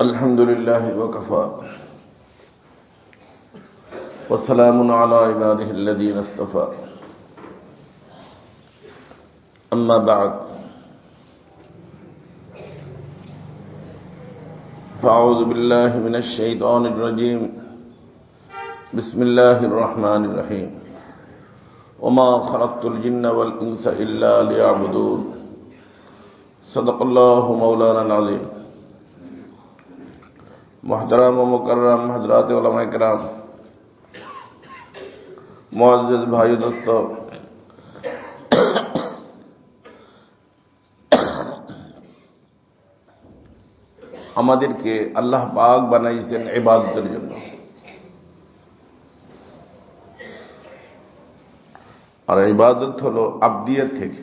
الحمد لله وكفى وسلام على عباده الذين اصطفى أما بعد فأعوذ بالله من الشيطان الرجيم بسم الله الرحمن الرحيم وما خلقت الجن والإنس إلا ليعبدون صدق الله مولانا العظيم محترم و مکرم حضرات علماء کرام معزز ভাই দোস্ত আমাদেরকে আল্লাহ পাক বানাইছেন ইবাদতের জন্য আর ইবাদত হলো আবদিয়ত থেকে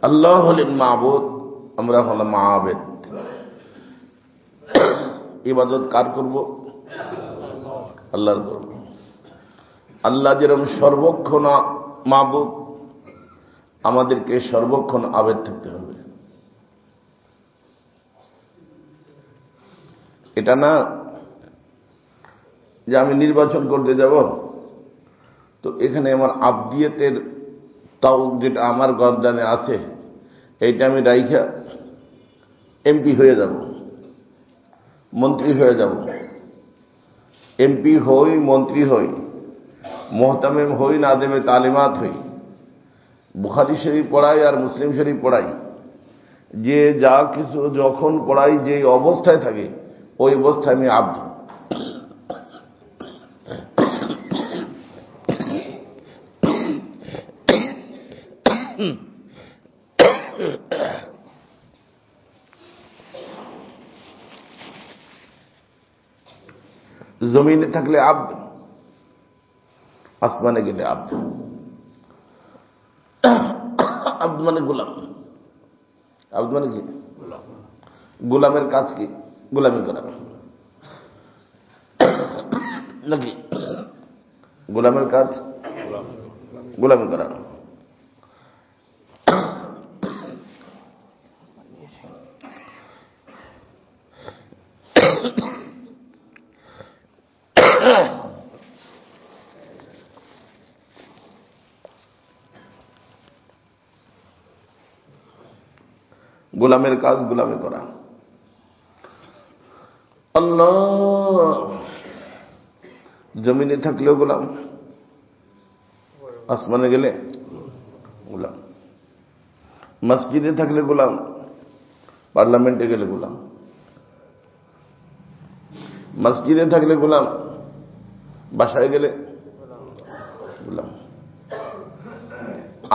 আল্লাহ হলেন মাবুদ, আমরা হলাম আবেদ। ইবাদত কার করব? আল্লাহর করব। আল্লাহ যেরকম সর্বক্ষণ মাবুদ, আমাদেরকে সর্বক্ষণ আবেদ থাকতে হবে। এটা না যে আমি নির্বাচন করতে যাব, তো এখানে আমার আবদিয়তের তাও যেটা আমার গর্দানে আছে এইটা আমি রাইখা এমপি হয়ে যাব, মন্ত্রী হয়ে যাব। এমপি হই, মন্ত্রী হই, মোহতামেম হই, নাদেমে তালিমাত হই, বুখারী শরীফ পড়াই আর মুসলিম শরীফ পড়াই, যে যা কিছু যখন পড়াই যে অবস্থায় থাকে ওই অবস্থায় আমি আব্দ। জমিনে থাকলে আব্দ, আসমানে গেলে আব্দ। আব্দ মানে গোলাম। আব্দ মানে কি? গোলামের কাজ কি? গোলামি করা নাকি? গোলামের কাজ গোলামি করা। গোলামের কাজ গোলামি করা। আল্লাহ জমিনে থাকলেও গোলাম, আসমানে গেলে গোলাম, মসজিদে থাকলে গোলাম, পার্লামেন্টে গেলে গোলাম, মসজিদে থাকলে গোলাম, বাসায় গেলে গোলাম।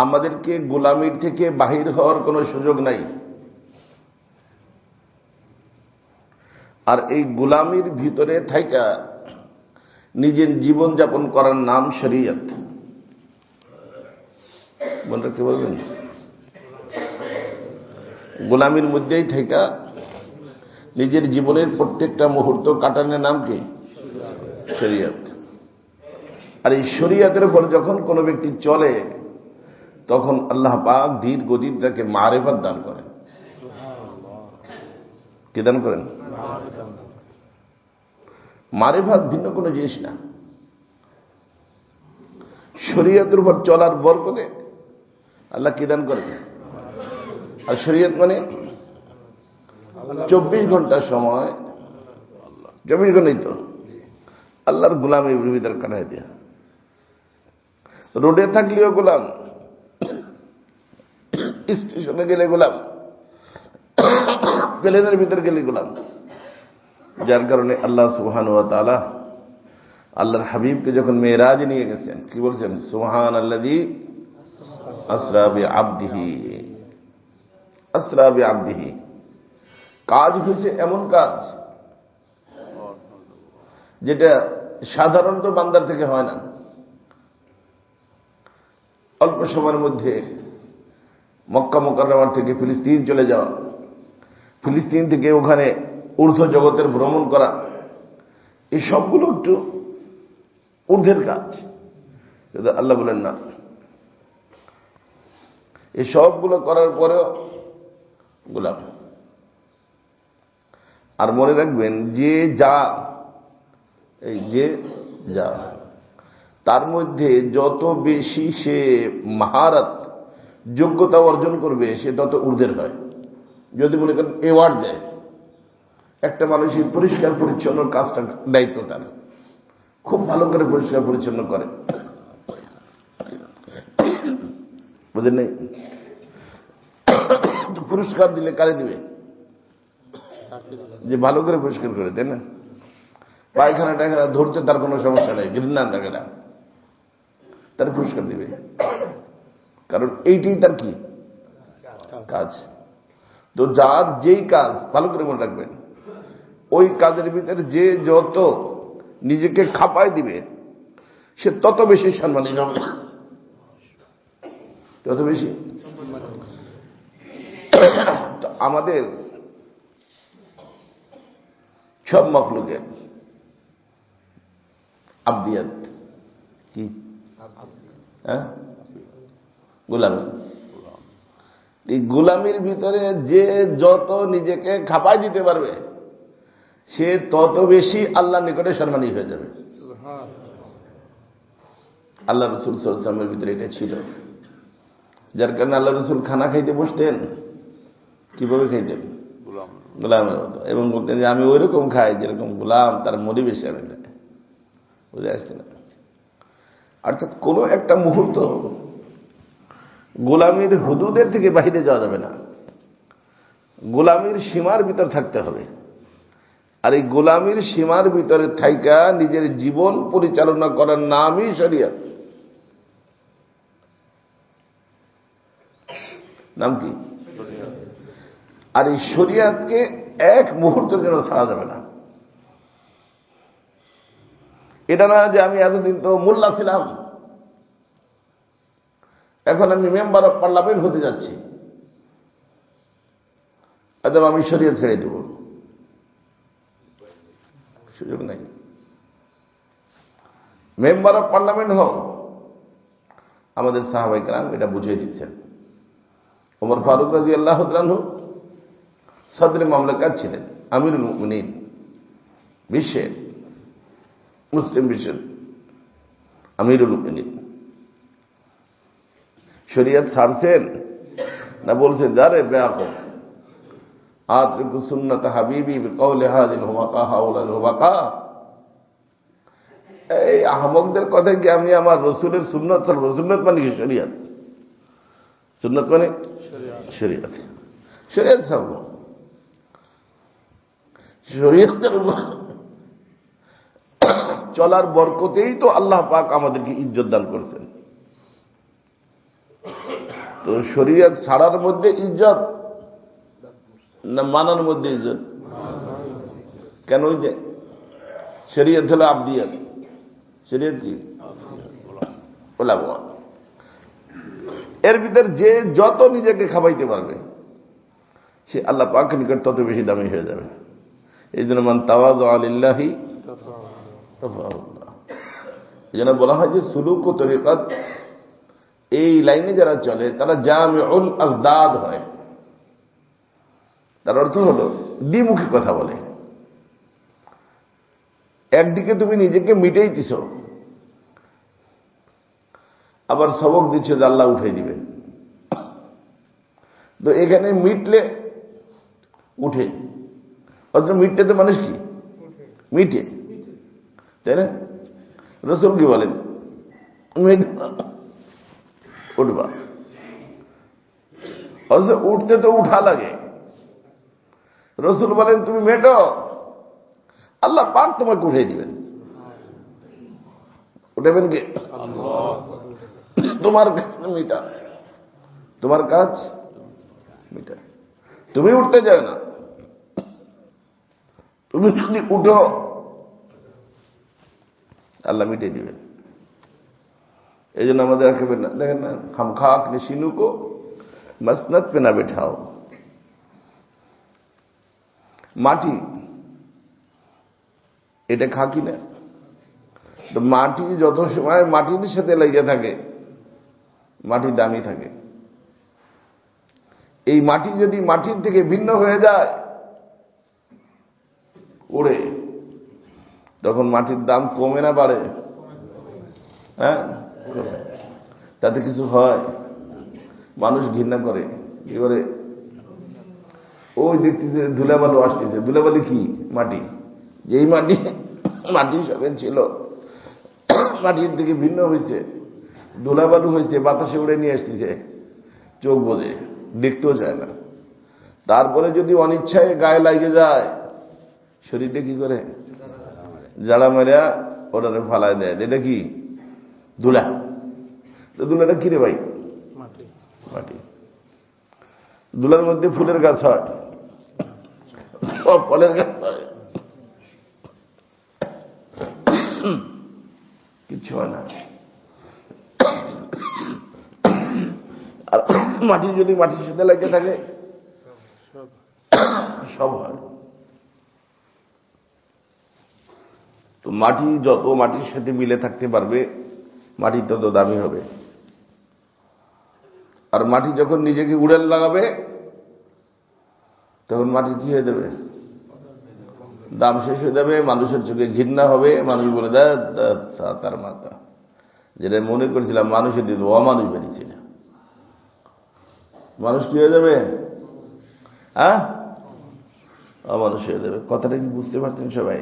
আমাদেরকে গোলামির থেকে বাহির হওয়ার কোনো সুযোগ নাই। আর এই গোলামির ভিতরে থাইকা নিজের জীবন যাপন করার নাম শরীয়ত। বলরা কি বলবেন? গোলামির মধ্যেই থাইকা নিজের জীবনের প্রত্যেকটা মুহূর্ত কাটানোর নাম কি? শরীয়ত। আর এই শরীয়তের উপর যখন কোনো ব্যক্তি চলে তখন আল্লাহ পাক ধীর গতিতে তাকে মারেফত দান করেন। কি দান করেন? মারেফত ভিন্ন কোনো জিনিস না। শরীয়তের উপর চলার বরকতে আল্লাহ কি দান করেন? আর শরীয়ত মানে 24 ঘন্টা সময়, 24 ঘন্টাই তো আল্লাহর গোলামি ভিতর কাটাই দেয়া। রোডে থাকলেও গোলাম, স্টেশনে গেলে গোলাম, প্লেনের ভিতর গেলে গোলাম। যার কারণে আল্লাহ সুবহানাহু ওয়া তাআলা আল্লাহর হাবিবকে যখন মেরাজ নিয়ে গেছেন কি বলছেন? সুবহানাল্লাযী আসরা বিআবদিহি। আসরা বিআবদিহি কাজ হয়েছে এমন কাজ যেটা সাধারণত বান্দার থেকে হয় না। অল্প সময়ের মধ্যে মক্কা মুকাররমা থেকে ফিলিস্তিন চলে যাওয়া, ফিলিস্তিন থেকে ওখানে ঊর্ধ্ব জগতের ভ্রমণ করা, এই সবগুলো একটু ঊর্ধ্বের কাজ। আল্লাহ বলেন না, এই সবগুলো করার পরেও গোলাম। আর মনে রাখবেন যে যা, এই যে যা, তার মধ্যে যত বেশি সে মাহারাত যোগ্যতা অর্জন করবে সে তত ঊর্ধ্বের হয়। যদি মনে করেন অ্যাওয়ার্ড দেয়, একটা মানুষের পরিষ্কার পরিচ্ছন্ন কাজটা দায়িত্ব, তার খুব ভালো করে পরিষ্কার পরিচ্ছন্ন করে, বুঝলেন নেই, পুরস্কার দিলে কারে দিবে? যে ভালো করে পরিষ্কার করে, তাই না? পায়খানা টায়খানা ধরছে, তার কোনো সমস্যা নেই, ঘৃণা লাগে না, তার পুরস্কার দিবে, কারণ এইটাই তার কি কাজ। তো যার যেই কাজ, ভালো করে মনে রাখবেন, ওই কাজের ভিতরে যে যত নিজেকে খাপায় দিবে সে তত বেশি সম্মানিত হবে, তত বেশি। তো আমাদের সব মখলুকের আবদিয়াত কি? গোলামি। এই গোলামির ভিতরে যে যত নিজেকে খাপাই দিতে পারবে সে তত বেশি আল্লাহর নিকটে সম্মানী হয়ে যাবে। আল্লাহ রসুল সাল্লাল্লাহু আলাইহি ওয়াসাল্লামের ভিতরে এটা ছিল, যার কারণে আল্লাহ রসুল খানা খাইতে বসতেন, কিভাবে খাইতেন? গোলামের মতো, এবং বলতেন যে আমি ওই রকম খাই যেরকম গোলাম তার মরিবেশে আমি খাই। বুঝে আসছে না? অর্থাৎ কোন একটা মুহূর্ত গোলামির হুদুদের থেকে বাহিরে যাওয়া যাবে না, গোলামির সীমার ভিতর থাকতে হবে। আর এই গোলামির সীমার ভিতরে থাইকা নিজের জীবন পরিচালনা করার নামই শরিয়ত। নাম কি? আর এই শরিয়তকে এক মুহূর্তের জন্য ছাড়া যাবে না। এটা না যে আমি এতদিন তো মোল্লা ছিলাম, এখন আমি মেম্বার অফ পার্লামেন্ট হতে যাচ্ছি, একদম আমি শরিয়ত ছেড়ে দেব, সুযোগ নাই। মেম্বার অফ পার্লামেন্ট হোক, আমাদের সাহাবায়ে কেরাম এটা বুঝিয়ে দিচ্ছেন। ওমর ফারুক রাদিয়াল্লাহু তাআলা আনহু সদরে মামলাকাত ছিলেন, আমিরুল মুমিনিন, বিশ্বের মুসলিম বিশ্বের আমিরুল মুমিনিন। শরিয়ত ছাড়ছেন না বলছেন যারে বেয়াকুল আতরিকু সুন্নাত হাবিবি বিকওলি হাযিল হুমাকা হাওলাল হুমাকা। এই আহমকদের কথা কি আমি আমার রসুলের সুন্নাত ছাড়ব? সুন্নাত মানে কি? শরিয়ত। সুন্নাত মানে শরিয়ত, শরিয়ত ছাড়ব। শরিয়তের চলার বরকতেই তো আল্লাহ পাক আমাদেরকে ইজ্জত দান করেছেন। তো শরিয়ত ছাড়ার মধ্যে ইজ্জত না মানার মধ্যে ইজ্জত? কেন? ওই যে শরিয়ত হলো আবদিয়াত, শরিয়ত কি? এর ভিতর যে যত নিজেকে খাওয়াইতে পারবে সে আল্লাহ পাকের নিকট তত বেশি দামি হয়ে যাবে। এই জন্য মান তাওয়াযা লিল্লাহি রাফাহুল্লাহ। এই জন্য বলা হয় যে সুলুক ও তরিকাত এই লাইনে যারা চলে তারা জামিউল আজদাদ হয়। তার অর্থ হলো দ্বিমুখী কথা বলে। একদিকে তুমি নিজেকে মিটাইতেছ, আবার সবক দিচ্ছ যে আল্লাহ উঠাই দিবেন। তো এখানে মিটলে উঠে, অথচ মিটতে তো মানুষ কি মিটে, তাই না? রাসূল কি বলেন? উঠবা, অথচ উঠতে তো উঠা লাগে। রাসূল বলেন তুমি মেটো, আল্লাহ পাক তোমাকে উঠে দিবেন। উঠাবেন কে? তোমার মিটা, তোমার কাজ মিটা। তুমি উঠতে যাও না, তুমি যদি উঠো আল্লাহ মিটে দিবেন। এই জন্য আমাদের রাখবেন না, দেখেন না, খামখাক নিশিনু কো মসনদ পে না বেঠাও। মাটি এটা খাকি না, তো মাটি যত সময় মাটির সাথে লেগে থাকে মাটি দামি থাকে। এই মাটি যদি মাটির থেকে ভিন্ন হয়ে যায় উড়ে, তখন মাটির দাম কমে না বাড়ে? হ্যাঁ, তাতে কিছু হয়? মানুষ ঘৃণা করে, কি করে? ওই দেখতেছে ধুলাবালু আসতেছে। ধুলাবালু কি? মাটি। যেই মাটি মাটি সবে ছিল, মাটির থেকে ভিন্ন হয়েছে, ধুলাবালু হয়েছে, বাতাসে উড়ে নিয়ে আসতেছে, চোখ বোঝে, দেখতেও চায় না। তারপরে যদি অনিচ্ছায় গায়ে লাগে যায়, শরীরটা কি করে? জ্বালা মেরা ওটারে ফালায় দেয়। এটা কি? ধুলা। ধুলাটা কিরে ভাই? মাটি। ধুলার মধ্যে ফুলের গাছ হয়, ফলের গাছ হয়, কিচ্ছু হয় না। আর মাটি যদি মাটির সাথে লাগে থাকে সব হয়। তো মাটি যত মাটির সাথে মিলে থাকতে পারবে, মাটি তত দামি হবে। আর মাটি যখন নিজেকে উড়াল লাগাবে, তখন মাটি কি হয়ে যাবে? দাম শেষ হয়ে যাবে, মানুষের চোখে ঘৃণা হবে, মানুষ বলে দেয় তার মাথা। যেটা মনে করেছিলাম মানুষের দিন, অমানুষ বেরিয়েছে না। মানুষ কি হয়ে যাবে? হ্যাঁ, অমানুষ হয়ে যাবে। কথাটা কি বুঝতে পারছেন সবাই?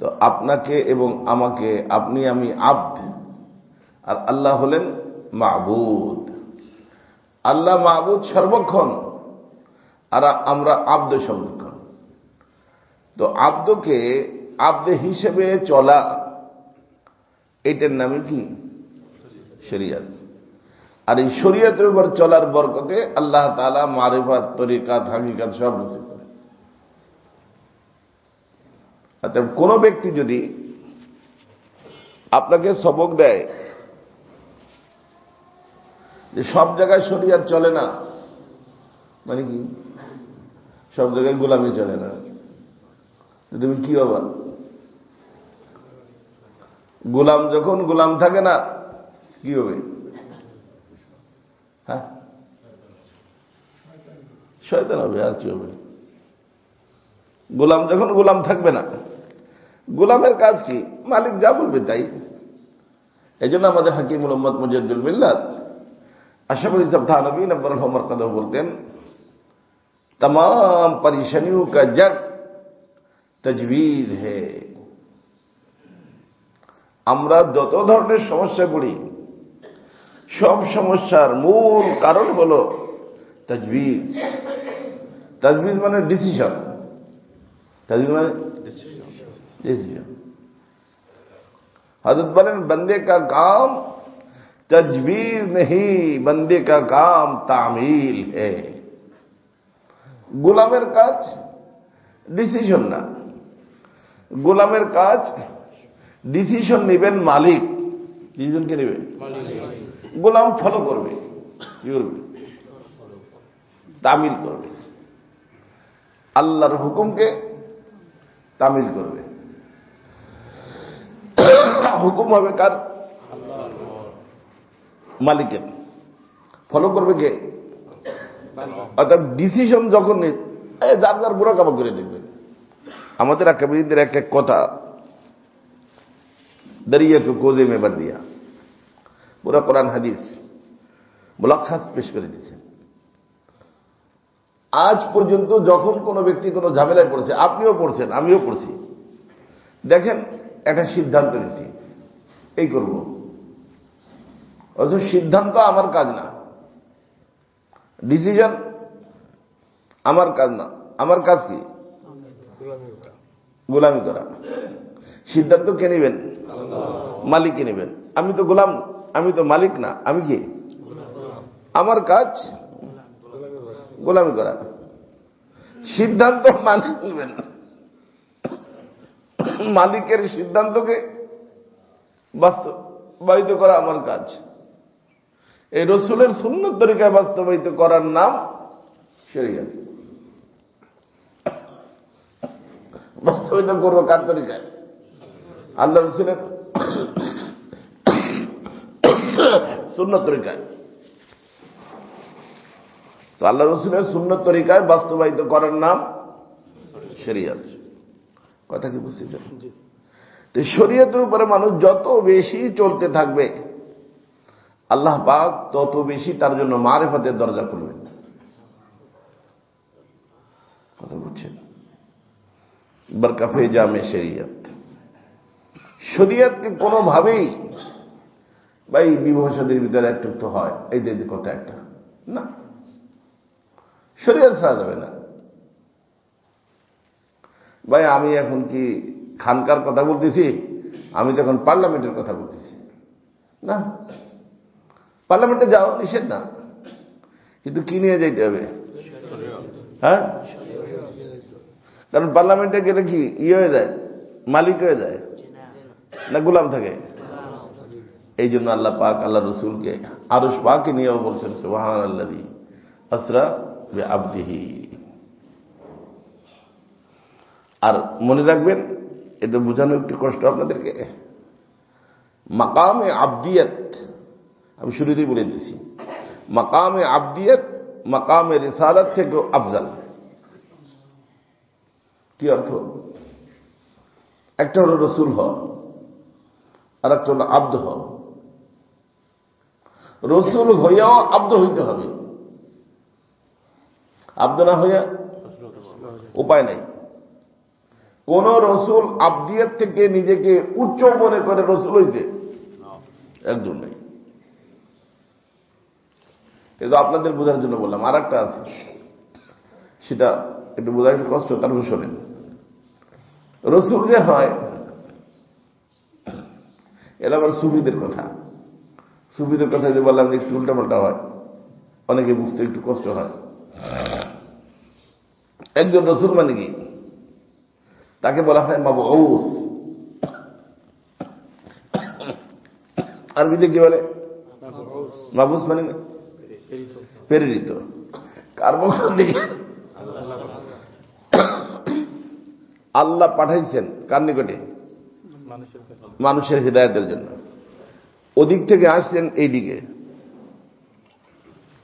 তো আপনাকে এবং আমাকে, আপনি আমি আব্দ, আর আল্লাহ হলেন মাবুদ। আল্লাহ মাবুদ সর্বক্ষণ, আর আমরা আব্দ সর্বক্ষণ। তো আব্দকে আব্দ হিসেবে চলা, এটার নামে কি? শরিয়ত। আর এই শরিয়তের উপর চলার বরকতে আল্লাহ তাআলা মারিফাত, তরিকাত, হাকিকাত সব নসিব করে। অতএব কোন ব্যক্তি যদি আপনাকে সবক দেয় যে সব জায়গায় শরিয়ত চলে না, মানে কি? সব জায়গায় গোলামি চলে না, তুমি কি হবা? গোলাম যখন গোলাম থাকে না, কি হবে? হ্যাঁ, শয়তান হবে, আর কি হবে? গোলাম যখন গোলাম থাকবে না, গোলামের কাজ কি? মালিক যা বলবে তাই। এই জন্য আমাদের হাকিমুল উম্মত মুজাদ্দিদুল মিল্লাত আশরাফুল ইসলাম থানভী নব্বর হোমর কথা বলতেন, तमाम परेशानियों का जड़ तजवीज है। আমরা যত ধরনের সমস্যা পড়ি, সব সমস্যার মূল কারণ হল তাজবিজ। তাজবিজ মানে ডিসিশন। তাজবিজ মানে ডিসিশন। हजरत বলেন, बंदे का काम तजवीज नहीं, बंदे का काम तामील है। গোলামের কাজ ডিসিশন না, গোলামের কাজ ডিসিশন নেবেন মালিক। ডিসিশন কে নেবে? গোলাম ফলো করবে, কি করবে? তামিল করবে, আল্লাহর হুকুমকে তামিল করবে। হুকুম হবে কার? মালিকের। ফলো করবে কে? অর্থাৎ ডিসিশন যখন যার যার বুড়া কাবা করে দেখবেন। আমাদের আকাবিরদের এক এক কথা দরিয়া को कोजे में भर दिया, পুরা কোরআন হাদিস মুলাখাস পেশ করে দিয়েছেন। আজ পর্যন্ত যখন কোনো ব্যক্তি কোনো ঝামেলায় পড়েছে, আপনিও পড়ছেন, আমিও পড়ছি, দেখেন একটা সিদ্ধান্ত নিয়েছি এই করব, অথচ সিদ্ধান্ত আমার কাজ না, ডিসিশন আমার কাজ না। আমার কাজ কি? গোলামি করা। সিদ্ধান্ত কে নেবেন? মালিক কে নেবেন। আমি তো গোলাম, আমি তো মালিক না, আমি কি? আমার কাজ গোলামি করা। সিদ্ধান্ত মালিক নেবেন, মালিকের সিদ্ধান্তকে বাস্তবায়িত করা আমার কাজ। এই রসুলের সুন্নত তরিকায় বাস্তবায়িত করার নাম শরিয়ত। বাস্তবায়িত করবো কার তরিকায়? আল্লাহ রসুলের সুন্নত তরিকায়। তো আল্লাহ রসুলের সুন্নত তরিকায় বাস্তবায়িত করার নাম শরিয়ত। কথা কি বুঝতেছেন? তো শরিয়তের উপরে মানুষ যত বেশি চলতে থাকবে আল্লাহ পাক তত বেশি তার জন্য মারিফতের দরজা খুলবেন। কথা বুঝছেন? বরকাফে জামে শরিয়ত, শরিয়তকে কোনোভাবেই ভাই বিবাহ শাদীর ভিতরে একটু তো হয় এই যে কথা একটা না, শরিয়ত ছাড়া যাবে না। ভাই আমি এখন কি খানকার কথা বলতেছি, আমি তো এখন পার্লামেন্টের কথা বলতেছি না। পার্লামেন্টে যাওয়া নিষেধ না, কিন্তু কি নিয়ে যাইতে হবে? হ্যাঁ, কারণ পার্লামেন্টে গেলে কি হয়ে যায়, মালিক হয়ে যায় না গোলাম থাকে। এই জন্য আল্লাহ পাক আল্লাহ রসুলকে আরশ পাকে নিয়েও বলছেন সুবহানাল্লাযী আসরা বিআবদিহি। আর মনে রাখবেন, এটা বোঝানো একটু কষ্ট আপনাদেরকে, মাকামে আবদিয়ত আমি শুরুতেই বলে দিয়েছি, মাকামে আবদিয়ত মাকামে রিসালাত থেকেও আফজাল। কি অর্থ? একটা হলো রসুল হওয়া, আর একটা হলো আব্দ হওয়া। রসুল হইয়াও আব্দ হইতে হবে, আব্দ না হইয়া উপায় নাই। কোন রসুল আবদিয়ত থেকে নিজেকে উচ্চ মনে করে রসুল হয়েছে? একজন নেই। কিন্তু আপনাদের বোঝার জন্য বললাম। আর একটা আছে, সেটা একটু বোঝা একটু কষ্ট, তারপর শোনেন। রসুল যে হয় এরা আবার সুফিদের কথা। সুফিদের কথা যে বললাম যে একটু উল্টাপাল্টা হয়, অনেকে বুঝতে একটু কষ্ট হয়। একজন রসুল মানে কি? তাকে বলা হয় মাবউস। আরবিতে কি বলে? মাবউস মানে প্রেরিত। কার পক্ষ? আল্লাহ পাঠাইছেন কার নিকটে? মানুষের হিদায়াতের জন্য। ওদিক থেকে আসছেন এইদিকে,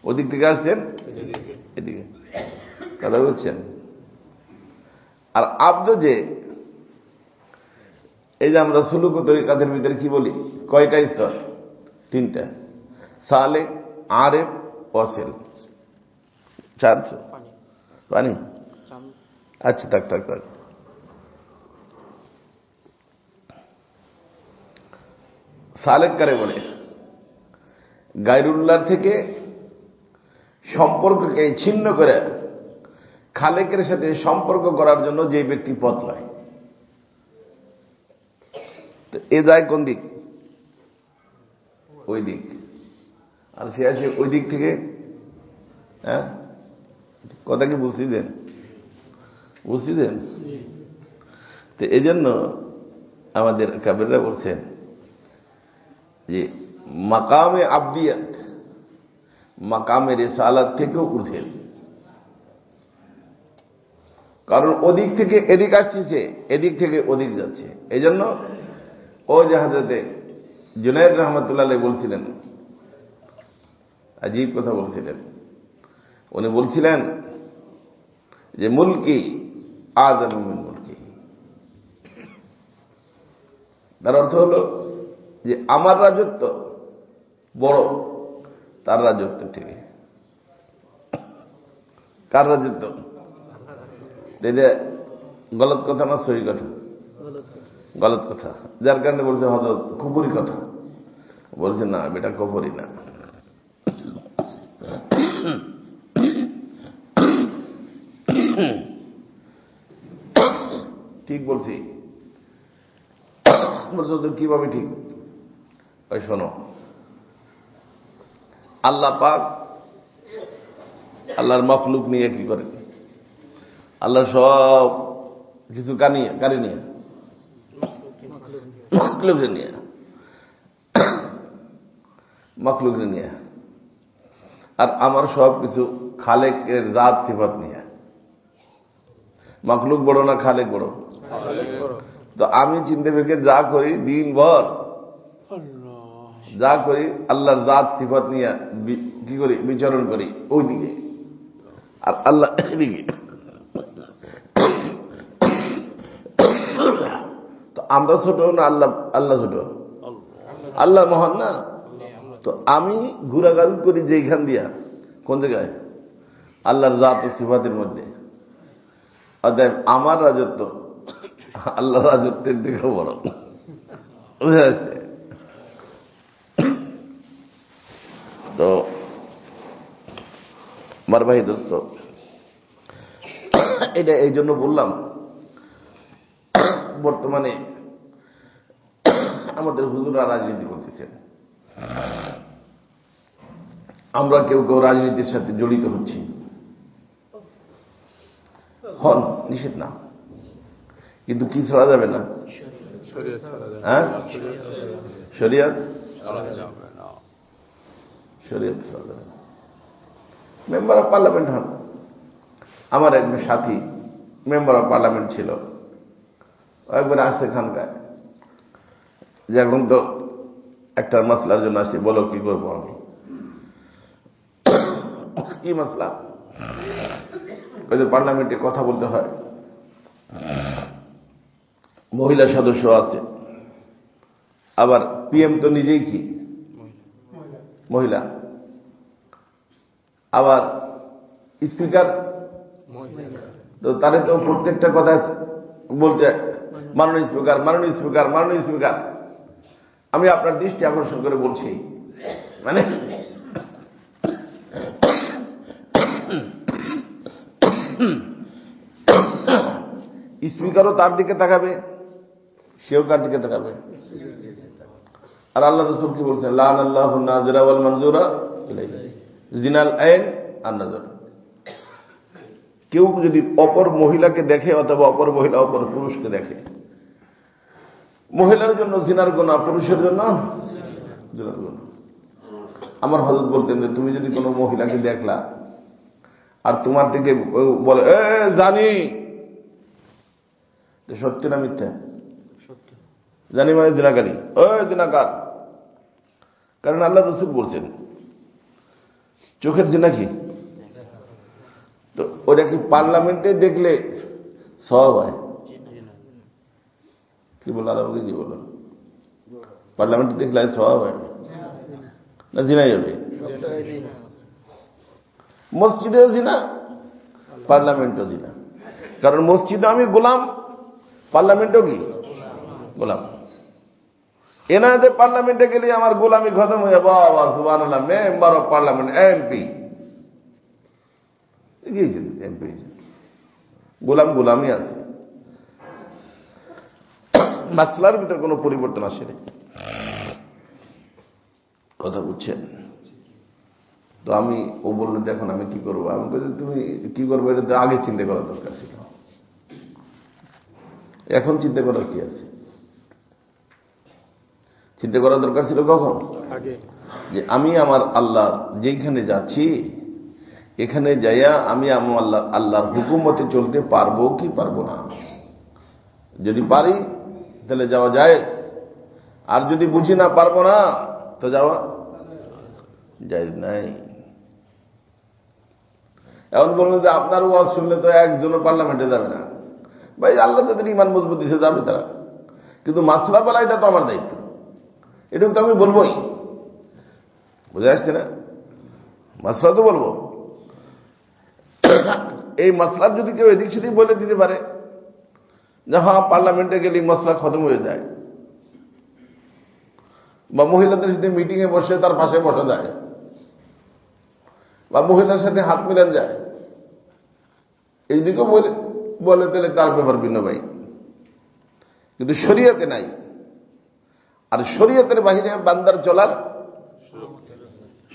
ওদিক থেকে আসছেন এদিকে। কথা বলছেন? আর আব্দ যে, এই যে আমরা সুলুক তরিকাতের ভিতরে কি বলি, কয়টা স্তর? তিনটা, সালেক, আরেফ, ওয়াসিল। চারশো পানি। আচ্ছা থাক থাক থাক। সালেক কারে বলে? গায়রুল্লাহ থেকে সম্পর্ককে ছিন্ন করে খালেকের সাথে সম্পর্ক করার জন্য যে ব্যক্তি পথ লয়, এ যায় কোন দিক? ওই দিক। আর সে আছে ওই দিক থেকে। হ্যাঁ, কথা কি বুঝছিলেন? বুঝছিলেন? তো এই জন্য আমাদের কাবিররা বলছেন যে মাকামে আবদিয়াত মাকামে রিসালাত থেকেও ঊর্ধ্বে। কারণ ওদিক থেকে এদিক আসছে, এদিক থেকে ওদিক যাচ্ছে। এই জন্য ও যে হযরতে জুনায়েদ রহমতুল্লাহ বলছিলেন, আজীব কথা বলছিলেন। উনি বলছিলেন যে মুলকি আযম মিন মুলকি। তার অর্থ হলো যে আমার রাজত্ব বড় তার রাজত্ব থেকে। কার রাজত্ব? এটা গলত কথা না সহি কথা? গলত কথা। যার কারণে বলছে হযরত কুফরি কথা। বলছে না, বেটা কুফরি না। ঠিক বলছি? কিভাবে ঠিক? ওই শোনো, আল্লাহ পাক আল্লাহর মখলুক নিয়ে কি করে? আল্লাহ সব কিছু কারি নিয়ে, মখলুককে নিয়ে, মখলুককে নিয়ে। আর আমার সব কিছু খালেকের জাত সিফাত নিয়ে। মখলুক বড় না খালেক বড়? তো আমি চিন্তা ভেবে যা করি দিনভর, যা করি আল্লাহর জাত সিফাত নিয়ে কি করি? বিচরণ করি ওই দিকে। আর আল্লাহ এদিকে। তো আমরা ছোট না আল্লাহ? আল্লাহ ছোট, আল্লাহ মহান না? তো আমি ঘুরাঘুরি করি যেখান দিয়া, কোন জায়গায়? আল্লাহর জাত ও সিফাতের মধ্যে। অতএব আমার রাজত্ব আল্লাহ রাজত্বের দিকে বড়, বুঝে আসছে? তো আমার ভাই দোস্ত, এটা এই জন্য বললাম, বর্তমানে আমাদের হুজুররা রাজনীতি করতেছেন, আমরা কেউ কেউ রাজনীতির সাথে জড়িত হচ্ছি। হন, নিষেধ না, কিন্তু কি ছাড়া যাবে না? হ্যাঁ, শরিয়ত শরিয়ত ছাড়া যাবে না। মেম্বার অফ পার্লামেন্ট হন। আমার একজন সাথী মেম্বার অফ পার্লামেন্ট ছিল, একবার আসছে খানকায় যে এখন তো একটা মাসলার জন্য আসছি, বলো কি করবো আমি? কি মাসলা? ওই যে পার্লামেন্টে কথা বলতে হয়, মহিলা সদস্য আছে, আবার পিএম তো নিজেই কি মহিলা, আবার স্পিকার তো তারে তো প্রত্যেকটা কথা বলতে মাননীয় স্পিকার, মাননীয় স্পিকার, মাননীয় স্পিকার। আমি আপনার দৃষ্টি আকর্ষণ করে বলছি, মানে স্পিকারও তার দিকে তাকাবে, সেও কার দিকে তাকাবে? আর আল্লাহ রাসূল কি বলছেন? লান আল্লাহু নাযিরা ওয়াল মানজুরা ইলাইহি, জিনাল আইন আন নাযর। কেউ যদি অপর মহিলাকে দেখে অথবা অপর মহিলা অপর পুরুষকে দেখে, মহিলার জন্য জিনার গুনাহ, পুরুষের জন্য জিনার গুনাহ। আমার হযরত বলতেন যে তুমি যদি কোনো মহিলাকে দেখলা আর তোমার থেকে বলে জানি, সত্যি না মিথ্যা? জানি মানে জিনাকারী, জিনাকার। কারণ আল্লাহ রাসূল বলছেন চোখের জিনা কি? তো ওটা কি পার্লামেন্টে দেখলে সওয়াব হয়? কি বলো আরবকে, কি বলো? পার্লামেন্টে দেখলে সওয়াব হয় না জিনাই হবে? মসজিদেও জিনা, পার্লামেন্টও জিনা। কারণ মসজিদে আমি গোলাম, পার্লামেন্টও কি গোলাম। এনাদের পার্লামেন্টে গেলে আমার গোলামি খতম হয়ে, বাবা সুবহানাল্লাহ, মেম্বার অফ পার্লামেন্ট, এমপি গিয়েছেন, এমপি গোলাম গোলামই আছে। মাসলার ভিতর কোনো পরিবর্তন আসে না, কথা বুঝছেন? তো আমি, ও বললো দেখুন আমি কি করবো। আমি বলছি তুমি কি করবো এটা তো আগে চিন্তা করা দরকার ছিল, এখন চিন্তা করার কি আছে? চিন্তা করা দরকার ছিল কখন? যে আমি আমার আল্লাহ যেখানে যাচ্ছি, এখানে যাইয়া আমি আমার আল্লাহর হুকুমতে চলতে পারবো কি পারবো না। যদি পারি তাহলে যাওয়া যায়, আর যদি বুঝি না পারবো না তো যাওয়া যায় নাই। এখন বলবেন যে আপনার ওয়াজ শুনলে তো একজনও পার্লামেন্টে যাবে না। ভাই আল্লাহ তাদের ইমান মজবুত দিতে যাবে তারা, কিন্তু মাসলা বলা এটা তো আমার দায়িত্ব, এটা তো আমি বলবোই। বুঝে আসছে না? মাসলা তো বলবো। এই মাসলার যদি কেউ এদিক সেদিক বলে দিতে পারে যে হ্যাঁ পার্লামেন্টে গেলে মাসলা খতম হয়ে যায়, বা মহিলাদের সাথে মিটিং এ বসে তার পাশে বসা যায়, বা মহিলার সাথে হাত মিলান যায়, এইদিকেও বলে তাহলে তার ব্যাপার ভিন্ন ভাই। কিন্তু শরীয়তে নাই, আর শরীয়তের বাহিরে বান্দার চলার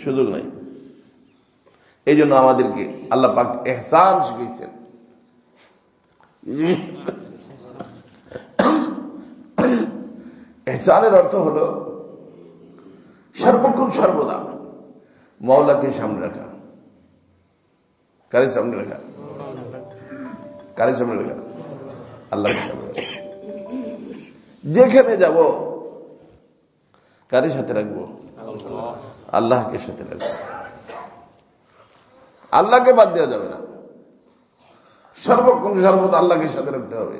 সুযোগ নাই। এই জন্য আমাদেরকে আল্লাহ পাক ইহসান শিখিয়েছেন। ইহসানের অর্থ হল সর্বক্ষণ সর্বদা মাওলাকে সামনে রাখা। কারে সামনে রাখা? কারে সামনে রাখা? আল্লাহকে সামনে রাখা। যেখানে যাব কারের সাথে রাখবো? আল্লাহকে সাথে রাখবো। আল্লাহকে বাদ দেওয়া যাবে না। সর্বক্ষণ সর্বদা আল্লাহকে সাথে রাখতে হবে।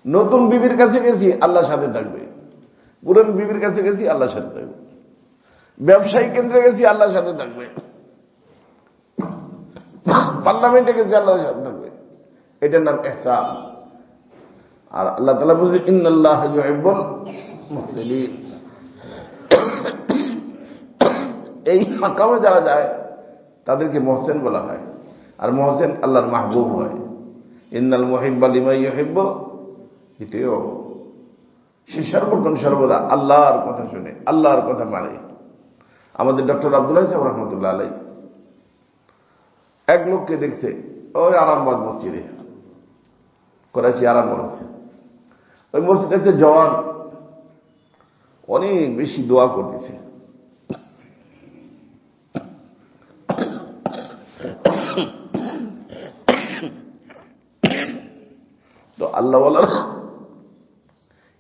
নতুন বিবির কাছে গেছি, আল্লাহর সাথে থাকবে। পুরান বিবির কাছে গেছি, আল্লাহর সাথে থাকবে। ব্যবসায়িক কেন্দ্রে গেছি, আল্লাহর সাথে থাকবে। পার্লামেন্টে গেছি, আল্লাহর সাথে থাকবে। এটার নাম ইহসান। আর আল্লাহ তাআলা বলেন, ইন্নাল্লাহা ইউহিব্বুল মুহসিনিন। এই মাকামে যারা যায় তাদেরকে মুহসিন বলা হয়। আর মুহসিন আল্লাহর মাহবুব হয়। ইন্নাল মুহিব্বা লিমান ইউহিব্বু, এটাও সে সর্বক্ষণ সর্বদা আল্লাহর কথা শুনে, আল্লাহর কথা মানে। আমাদের ডক্টর আব্দুল্লাহ সাহেব রহমতুল্লাহ আলাইহি এক লোককে দেখছে ওই আরামবাগ মসজিদে, করাচি আরামবাগ আছে, ওই মসজিদে একটা জওয়ান অনেক বেশি দোয়া করতেছে। তো আল্লাহওয়ালা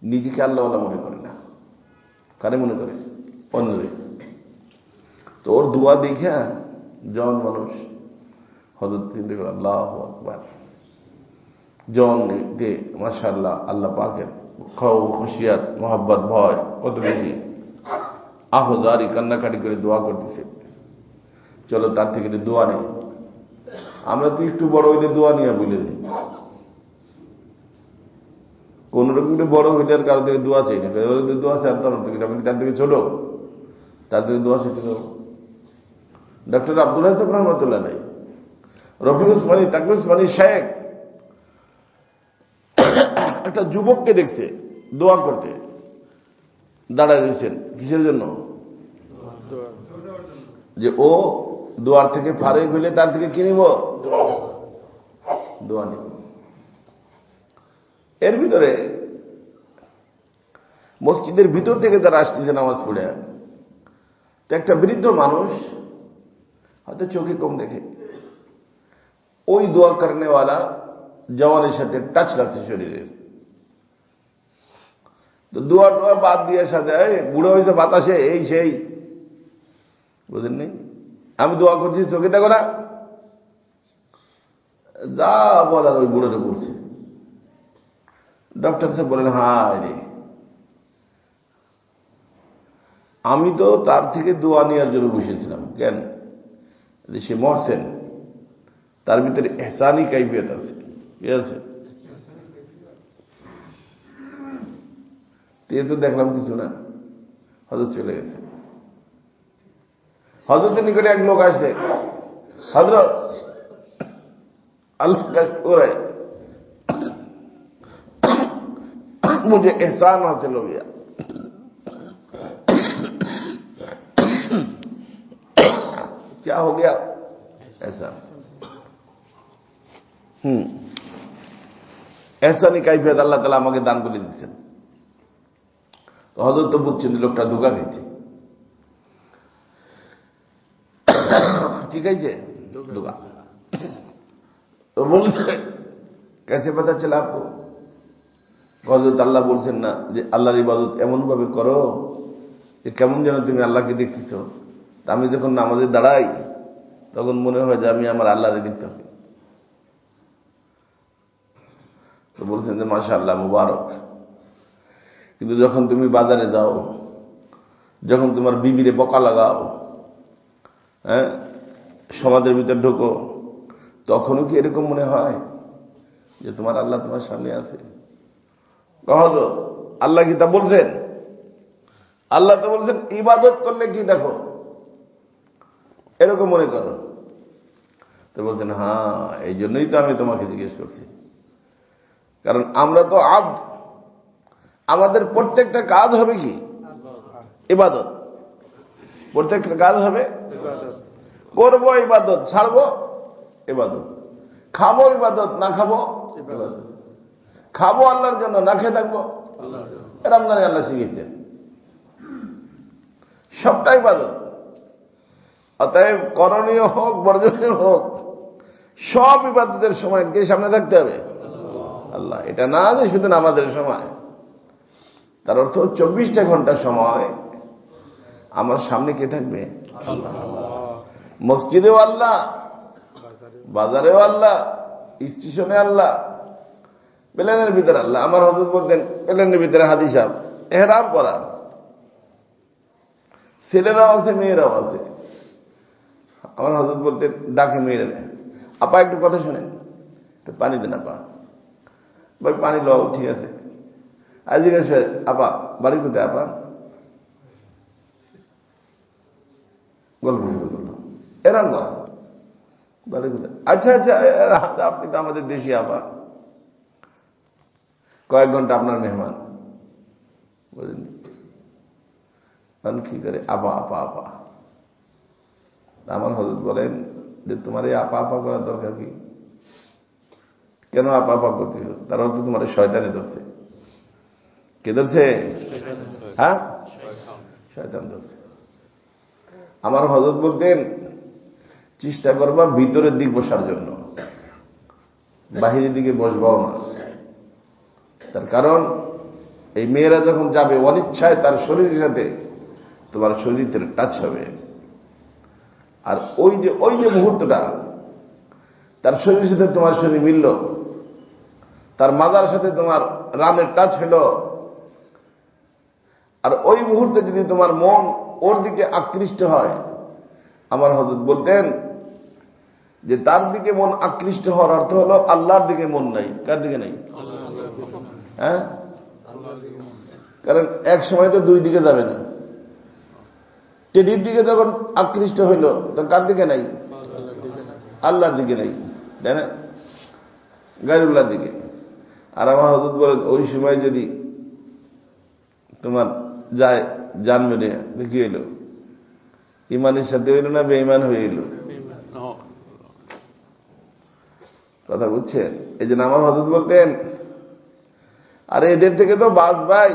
নিজেকে আল্লাহওয়ালা মনে করে না, কারে মনে করে? অন্যরে। তো ওর দোয়া দেখে জন মানুষ হযরত চিন্তা করে আল্লাহু আকবার, জন মাশাআল্লাহ আল্লাহ পাকের খুশিয়াত মোহাব্বত ভয় কত বেশি, আহজারি কান্নাকাটি করে দোয়া করতেছে। চলো তার থেকে দোয়া নেই। আমরা তো একটু বড় হইলে দোয়া নিয়ে বলে দিই, কোন রকম বড় হইলে আর কারো থেকে দোয়া চাই না। দোয়া চাই তার থেকে ছোট, তার থেকে দোয়া চাইতে দেবো। ডক্টর আব্দুল্লাহ সাহেব রহমতুল্লাহ নাই, রফিক উসমানী, তাকিব উসমানী শেখ একটা যুবককে দেখছে দোয়া করতে, দাঁড়ায় রয়েছেন। কিসের জন্য? যে ও দোয়ার থেকে ফারেক হইলে তার থেকে কি নিব? দোয়া নিব। এর ভিতরে মসজিদের ভিতর থেকে তারা আসতেছে নামাজ পড়ে, তো একটা বৃদ্ধ মানুষ হয়তো চোখে কম দেখে, ওই দোয়া করনেওয়ালা জওয়ানের সাথে টাচ রাখছে শরীরের। তো দোয়া টোয়া বাদ দিয়ে সাথে বুড়ো হয়েছে বাতাসে এই সেই, বুঝলেন নি? আমি দোয়া করছি চোখে দেখো না, যা বলার ওই বুড়োরে বলছে। ডক্টর সাহেব বলেন, হায় রে, আমি তো তার থেকে দোয়া নেওয়ার জন্য বসেছিলাম। কেন? সে মহসেন, তার ভিতরে ইহসানি কাইফিয়ত আছে। কি আছে? তো দেখলাম কিছু না, হযরত চলে গেছে। হযরতের নিকটে এক লোক আসছে, হযরত আল্লাহ का शुक्र है मुझे एहसान हासिल हो गया। क्या हो गया? एहसान। এহসানি কাইফিয়ত আল্লাহ তাআলা আমাকে দান করে দিয়েছেন। তো হযরত তো বুঝছেন লোকটা ধোঁকা খেয়েছে। ঠিক আছে, ধোঁকা। তো বলছে कैसे पता चला आपको? হযরত আল্লাহ বলছেন না যে আল্লাহর ইবাদত এমন ভাবে করো যে কেমন যেন তুমি আল্লাহকে দেখতেছো। আমি যখন নামাজে দাঁড়াই তখন মনে হয় যে আমি আমার আল্লাহকে দেখতে হবে। তো বলছেন যে মাশাআল্লাহ মুবারক। কিন্তু যখন তুমি বাজারে যাও, যখন তোমার বিবিরে বকা লাগাও, হ্যাঁ, সমাজের ভিতর ঢোকো, তখনও কি এরকম মনে হয় যে তোমার আল্লাহ তোমার সামনে আছে? হলো আল্লাহ কি তা বলছেন? আল্লাহ তো বলছেন ইবাদত করলে কি দেখো, এরকম মনে করো। তো বলছেন হ্যাঁ, এই জন্যই তো আমি তোমাকে জিজ্ঞেস করছি। কারণ আমরা তো আব্দ, আমাদের প্রত্যেকটা কাজ হবে কি? ইবাদত। প্রত্যেকটা কাজ হবে করবো ইবাদত, ছাড়বো ইবাদত, খাবো ইবাদত, না খাবো ইবাদত, খাবো আল্লাহর জন্য, না খেয়ে থাকবো রমজানে আল্লাহ শিখিয়েছেন, সবটাই ইবাদত। অতএব করণীয় হোক বর্জনীয় হোক, সব ইবাদতের সময় কে সামনে থাকতে হবে? আল্লাহ। এটা না যে শুধু নামাজের সময়, তার অর্থ 24টা ঘন্টা সময় আমার সামনে কে থাকবে? মসজিদেও আল্লাহ, বাজারেও আল্লাহ, স্টেশনে আল্লাহ, প্লেনের ভিতরে আল্লাহ। আমার হযরত বলতেন প্লেনের ভিতরে হাজি সাহেব এহরাম করা, ছেলেরাও আছে মেয়েরাও আছে। আমার হযরত বলতেন ডাকে মেয়েরা, আপা একটু কথা শুনেন, একটু পানি দেন আপা। ভাই পানি লও, ঠিক আছে। আর জিজ্ঞাসা, আপা বাড়ি কোথায় আপা? গল্প শুরু করলো, এরাম করা, বাড়ি কোথায়? আচ্ছা আচ্ছা, আপনি তো আমাদের দেশি আপা, কয়েক ঘন্টা আপনার মেহমান। বলেন কি করে আপা আপা আপা? আমার হযরত বলেন যে তোমার এই আপা আপা করার দরকার কি? কেন আপা আপা করতেছ? তার অর্থ তোমার শয়তানে ধরছে। কে ধরছে? হ্যাঁ, শয়তান ধরছে। আমার হযরত বলতেন চেষ্টা করবা ভিতরের দিক বসার জন্য, বাহিরের দিকে বসবাও না। তার কারণ এই মেয়েরা যখন যাবে অনিচ্ছায় তার শরীরের সাথে তোমার শরীরের টাচ হবে, আর ওই যে মুহূর্তটা তার শরীরের সাথে তোমার শরীর মিলল, তার মাজার সাথে তোমার রানের টাচ হলো, আর ওই মুহূর্তে যদি তোমার মন ওর দিকে আকৃষ্ট হয়, আমার হযরত বলতেন যে তার দিকে মন আকৃষ্ট হওয়ার অর্থ হলো আল্লাহর দিকে মন নাই। কার দিকে নাই? হ্যাঁ, কারণ এক সময় তো দুই দিকে যাবে না। টেডির দিকে যখন আকৃষ্ট হইল তখন কার দিকে নাই? আল্লাহর দিকে নাই, তাই না? গায়রুল্লাহর দিকে। আর আমার হযরত বলেন ওই সময় যদি তোমার যায় জান মেরে, কি হইল? ইমানের সাথে হইল না বেঈমান হয়ে এলো? কথা বুঝছেন? এই জন্য আমার হযরত বলতেন আরে এদের থেকে তো বাঁচবাই,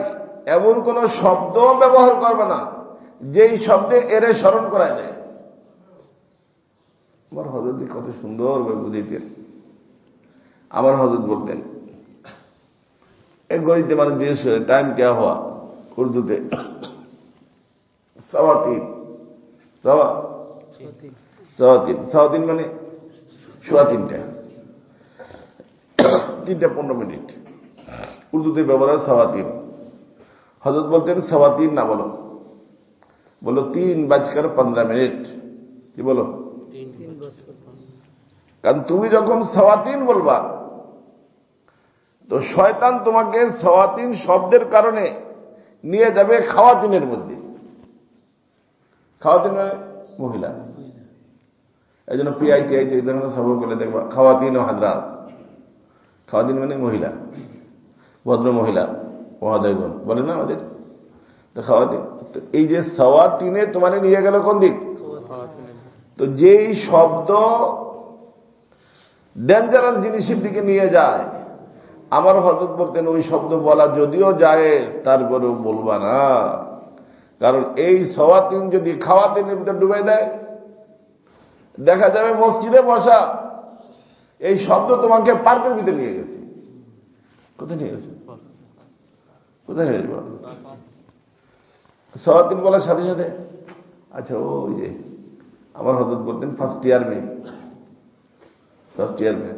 এমন কোন শব্দ ব্যবহার করবে না যেই শব্দে এরে স্মরণ করায় দেয়। আমার হযরত কত সুন্দর ভাবে বুঝিতেন। আমার হযরত বলতেন এক গণিতে মানে জিজ্ঞেস করে টাইম কে হওয়া, উর্দুতে সওয়াতিন, সওয়াতিন মানে সোয়া তিনটা, 3:15। উর্দুতে ব্যবহার সওয়াতিন। হযরত বলতেন সওয়াতিন না বলো, বলো 3:15। কি বলো? কারণ তুমি যখন সওয়াতিন বলবা তো শয়তান তোমাকে সওয়াতিন শব্দের কারণে নিয়ে যাবে খাওয়াতিনের মধ্যে। খাওয়াতিন মানে মহিলা। এই জন্য পিআইটিআইতে এই ধরনের সভা করলে দেখবা খাওয়াতিন ও হাজরাত। খাওয়াতিন মানে মহিলা, ভদ্র মহিলা, মহোদয়গণ বলে না আমাদের। তো খাওয়াতিন, তো এই যে সওয়াতিনে তোমার নিয়ে গেল কোন দিক? তো যেই শব্দ ডেঞ্জারাস জিনিসের দিকে নিয়ে যায়, আমার হযরত বলতেন ওই শব্দ বলা যদিও যায় তারপরেও বলবা না। কারণ এই সওয়াতিন যদি খাওয়াতিনের ভিতরে ডুবে দেয়, দেখা যাবে মসজিদে বসা এই শব্দ তোমাকে পার্কের ভিতরে নিয়ে গেছে। কোথায় নিয়ে গেছে? কোথায় নিয়ে যাবো? সওয়াতিন বলার সাথে সাথে আচ্ছা ওই যে আমার হযরত বলতেন फर्स्ट ईयर में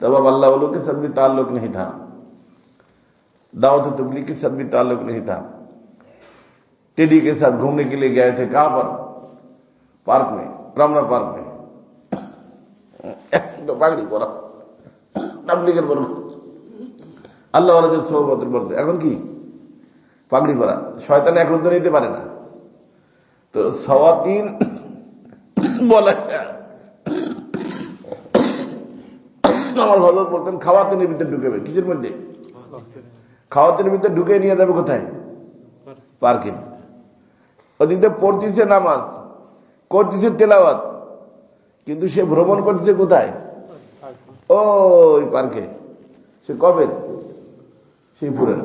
तब अब अल्लाह वालों के साथ भी ताल्लुक नहीं था, दावत तबलीग के साथ भी ताल्लुक नहीं था। टेडी के साथ घूमने के लिए गए थे, कहां पर? पार्क में, रमना पार्क में। तो पागड़ी पड़ा तबलीगের পর আল্লাহ ওয়ালাদের সোহবতের পর এখন কি পাগড়ি পরা, শয়তান এখন তো নিতে পারে না। তো সওয়াতিন বলা আমার হযরত বলতেন খাওয়াতিনের ভিতরে ঢুকেবে। কিসের মধ্যে? খাওয়াতিনের ভিতরে ঢুকে নিয়ে যাবে কোথায়? পার্কে। ওদিকে পড়তেছে নামাজ, করতেছে তেলাওয়াত, কিন্তু সে ভ্রমণ করতেছে কোথায়? ওই পার্কে। সে কবে? সেই পুরের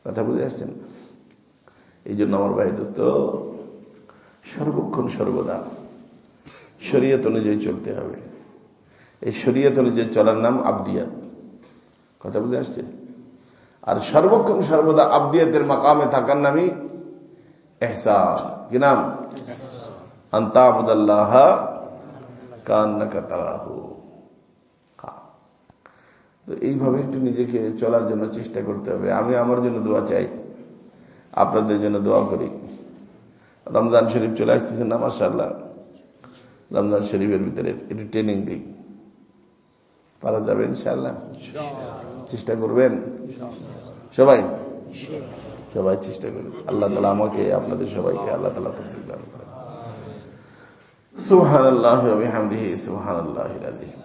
কথা বুঝে আসছেন? এই জন্য আমার ভাই দোস্ত সর্বক্ষণ সর্বদা শরীয়ত অনুযায়ী চলতে হবে। এই শরীয়ত অনুযায়ী চলার নাম আবদিয়াত। কথা বুঝে আসছে? আর সর্বক্ষণ সর্বদা আবদিয়াতের মাকামে থাকার নামই ইহসান। কি নাম? আন তা'বুদাল্লাহা কান্নাকা তারাহু। তো এইভাবে একটু নিজেকে চলার জন্য চেষ্টা করতে হবে। আমি আমার জন্য দোয়া চাই, আপনাদের জন্য দোয়া করি। রমজান শরীফ চলে আসতেছে না, মাশাআল্লাহ। রমজান শরীফের ভিতরে একটু ট্রেনিং দিই, পারা যাবে ইনশাআল্লাহ? চেষ্টা করবেন সবাই? সবাই চেষ্টা করবেন। আল্লাহ তাআলা আমাকে, আপনাদের সবাইকে আল্লাহ তাআলা তৌফিক দান করেন। সুবহানাল্লাহি ওয়া বিহামদিহি, সুবহানাল্লাহিল আযীম।